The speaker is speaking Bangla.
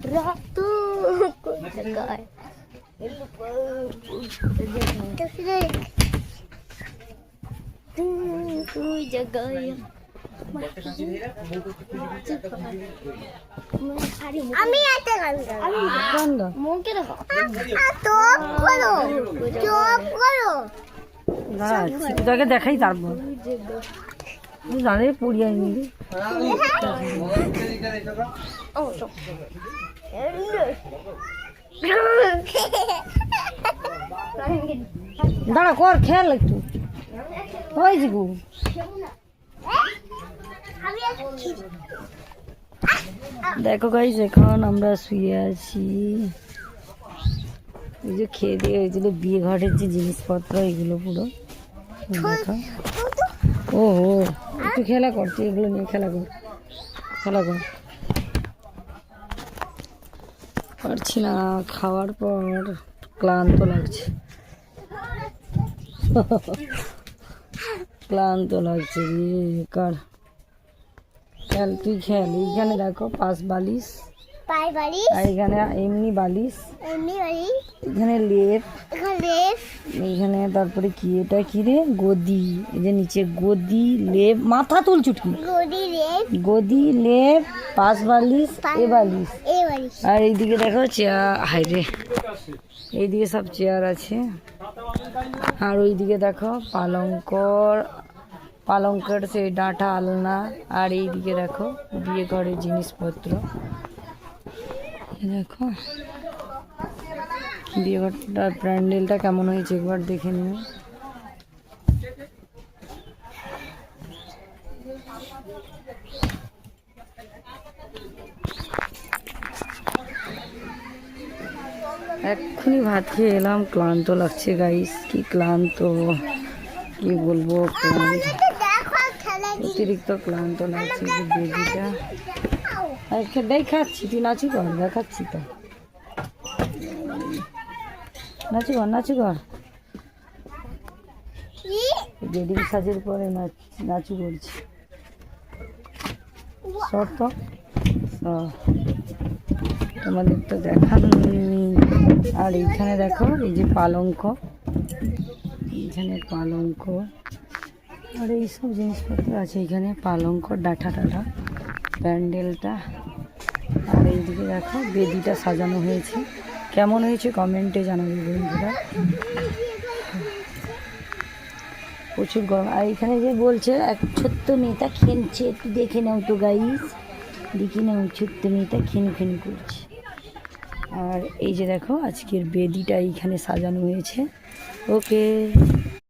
Ratu jagai. Tu jagai. আমি এতে গান মুখে দেখো চোখ করো চোখ করো না তোকে দেখাই তারপর জানে পড়িয়ে নিবি দাঁড়া কর খেয়াল একটু হয়েছে গো দেখো গাইস এখন আমরা শুয়ে আছি এই যে খেয়ে দিয়ে হয়েছিল বিয়ে ঘরের যে জিনিসপত্র এগুলো পুরো দেখো ও হো একটু খেলা করছি এগুলো নিয়ে খেলা কর পারছি না খাওয়ার পর ক্লান্ত লাগছে রে কার খেল তুই খেল এইখানে দেখো পাঁচ বালিশ আর এখানে এমনি বালিশ এখানে লেপ এইখানে তারপরে কি এটা কি রে গদি এই যে নিচে গদি লেপ মাথা তুল চুটকি গদি লেপ পাঁচ বালিশ এ বালিশ আর এইদিকে দেখো চেয়ার হাই রে এইদিকে সব চেয়ার আছে আর ওইদিকে দেখো পালঙ্কের সেই ডাঁটা আলনা আর এইদিকে দেখো বিয়ে ঘরের জিনিসপত্র দেখো বিয়ে ঘরটার প্যান্ডেলটা কেমন হয়েছে একবার দেখে নিও এক্ষুনি ভাত খেয়ে এলাম ক্লান্ত লাগছে গাইস কি ক্লান্ত কি বলবো অতিরিক্ত ক্লান্ত লাগছে যে বেবিটা দেখাচ্ছি তুই নাচি কর দেখাচ্ছি তো নাচি কর বেডিং সাজের পরে নাচু করছি শর্ত তোমাদের তো দেখানি আর এইখানে দেখো এই যে পালঙ্ক এইখানে পালঙ্ক আর এইসব জিনিসপত্র আছে এখানে পালঙ্ক ডাঁটা প্যান্ডেলটা আর এইদিকে দেখো বেদিটা সাজানো হয়েছে কেমন হয়েছে কমেন্টে জানাবে বন্ধুরা প্রচুর গরম আর এখানে যে বলছে এক ছোট্ট মেয়েটা খেলছে একটু দেখে নাও তো গাইস দেখে নাও ছোট্ট মেয়েটা খেন করছে আর এই যে দেখো আজকের বেদিটা এইখানে সাজানো হয়েছে ওকে